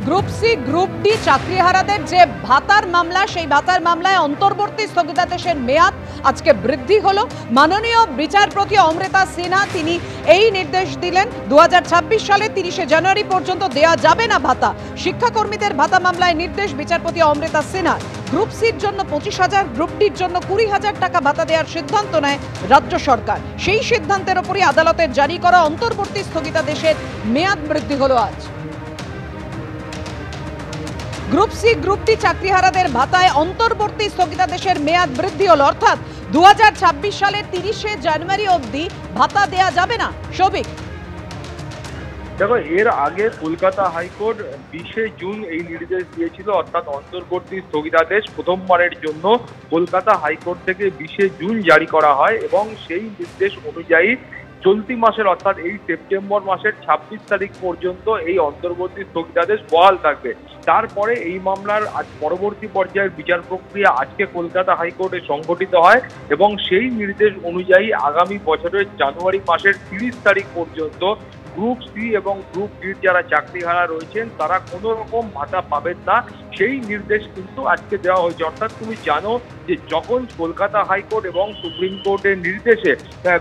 Group C group D চাকরিহারাদের যে ভাতার মামলা, সেই ভাতার মামলায় অন্তর্বর্তী স্থগিতাদেশের মেয়াদ আজকে বৃদ্ধি হলো। মাননীয় বিচারপতি অমৃতা সিনহা তিনি এই নির্দেশ দিলেন, 2026 সালে 30 জানুয়ারি পর্যন্ত দেওয়া যাবে না ভাতা। শিক্ষাকর্মীদের ভাতা মামলায় নির্দেশ বিচারপতি অমৃতা সিনহা। গ্রুপ সির জন্য 25,000, গ্রুপ ডির জন্য 20,000 টাকা ভাতা দেওয়ার সিদ্ধান্ত নেয় রাজ্য সরকার। সেই সিদ্ধান্তের উপরই আদালতের জারি করা অন্তর্বর্তী স্থগিতাদেশের মেয়াদ বৃদ্ধি হলো আজ। গ্রুপ সি গ্রুপ ডি চাকরিহারাদের ভাতায় অন্তর্বর্তী স্থগিতাদেশের মেয়াদ বৃদ্ধি হলো, অর্থাৎ 2026 সালের 30 জানুয়ারি অবধি ভাতা দেয়া যাবে না। সৌভিক, দেখো, এর আগে কলকাতা হাইকোর্ট 20 জুন এই নির্দেশ দিয়েছিল, অর্থাৎ অন্তর্বর্তী স্থগিতাদেশ প্রথমবারের জন্য কলকাতা হাইকোর্ট থেকে 20 জুন জারি করা হয় এবং সেই নির্দেশ অনুযায়ী চলতি মাসের অর্থাৎ এই সেপ্টেম্বর মাসের 26 তারিখ পর্যন্ত এই অন্তর্বর্তী স্থগিতাদেশ বহাল থাকবে। তারপরে এই মামলার আজ পরবর্তী পর্যায়ের বিচার প্রক্রিয়া আজকে কলকাতা হাইকোর্টে সংঘটিত হয় এবং সেই নির্দেশ অনুযায়ী আগামী বছরের জানুয়ারি মাসের 30 তারিখ পর্যন্ত গ্রুপ সি এবং গ্রুপ ডির যারা চাকরিহারা রয়েছেন তারা কোনো রকম ভাতা পাবেন না, সেই নির্দেশ কিন্তু আজকে দেওয়া হয়েছে। অর্থাৎ তুমি জানো যে যখন কলকাতা হাইকোর্ট এবং সুপ্রিম কোর্টের নির্দেশে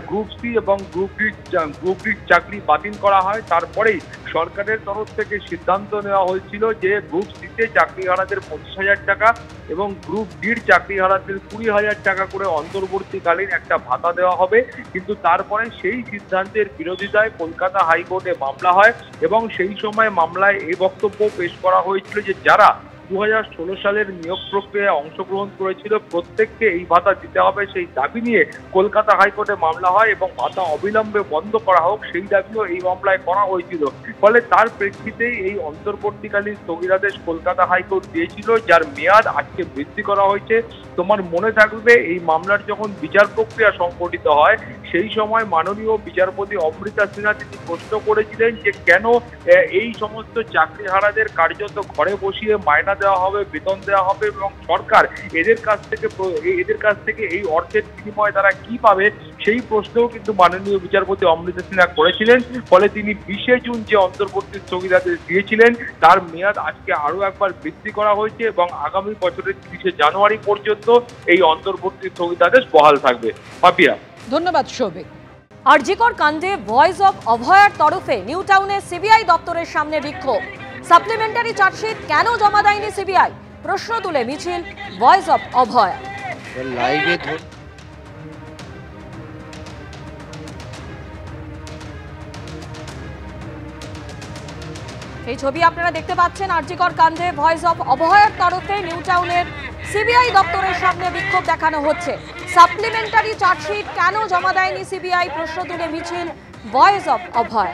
গ্রুপ সি এবং গ্রুপ ডির চাকরি বাতিল করা হয়, তারপরেই সরকারের তরফ থেকে সিদ্ধান্ত নেওয়া হয়েছিল যে গ্রুপ সিতে চাকরিহারাদের 25,000 টাকা এবং গ্রুপ ডির চাকরিহারাদের 20,000 টাকা করে অন্তর্বর্তীকালীন একটা ভাতা দেওয়া হবে। কিন্তু তারপরে সেই সিদ্ধান্তের বিরোধিতায় কলকাতা হাইকোর্টে মামলা হয় এবং সেই সময় মামলায় এই বক্তব্য পেশ করা হয়েছিল যে যারা 2016 সালের নিয়োগ প্রক্রিয়ায় অংশগ্রহণ করেছিল প্রত্যেককে এই ভাতা দিতে হবে, সেই দাবি নিয়ে কলকাতা হাইকোর্টে মামলা হয় এবং ভাতা অবিলম্বে বন্ধ করা হোক সেই দাবিও এই মামলায় করা হয়েছিল। ফলে তার প্রেক্ষিতেই এই অন্তর্বর্তীকালীন স্থগিতাদেশ কলকাতা হাইকোর্ট দিয়েছিল, যার মেয়াদ আজকে বৃদ্ধি করা হয়েছে। তোমার মনে থাকবে এই মামলার যখন বিচার প্রক্রিয়া সংঘটিত হয় সেই সময় মাননীয় বিচারপতি অমৃতা সিনহা তিনি প্রশ্ন করেছিলেন যে কেন এই সমস্ত চাকরিহারাদের কার্যত ঘরে বসিয়ে মায়না দেওয়া হবে, বেতন দেওয়া হবে এবং সরকার এদের কাছ থেকে এই অর্থের বিনিময়ে তারা কি পাবে, সেই প্রশ্নও কিন্তু মাননীয় বিচারপতি অমৃতা সিনহা করেছিলেন। ফলে তিনি 20 জুন যে অন্তর্বর্তী স্থগিতাদেশ দিয়েছিলেন তার মেয়াদ আজকে আরো একবার বৃদ্ধি করা হয়েছে এবং আগামী বছরের 30 জানুয়ারি পর্যন্ত এই অন্তর্বর্তী স্থগিতাদেশ বহাল থাকবে। পাপিয়া, ধন্যবাদ সৌভিক। আরজিকর কাণ্ডে ভয়েস অফ অভয়ার তরফে নিউ টাউনের সিবিআই দপ্তরের সামনে বিক্ষোভ। সাপ্লিমেন্টারি চার্জশিট কেন জমা দেয়নি সিবিআই, প্রশ্ন তুলে মিছিল ভয়েস অফ অভয়া। এই ছবি আপনারা দেখতে পাচ্ছেন, আরজিকর কাণ্ডে ভয়েস অফ অভয়ার তরফে নিউ টাউনের সিবিআই দপ্তরের সামনে বিক্ষোভ দেখানো হচ্ছে। সাপ্লিমেন্টারি চার্জশিট কেন জমা দেয়নি সিবিআই, প্রশ্ন তুলে মিছিল ভয়েস অফ অভয়া।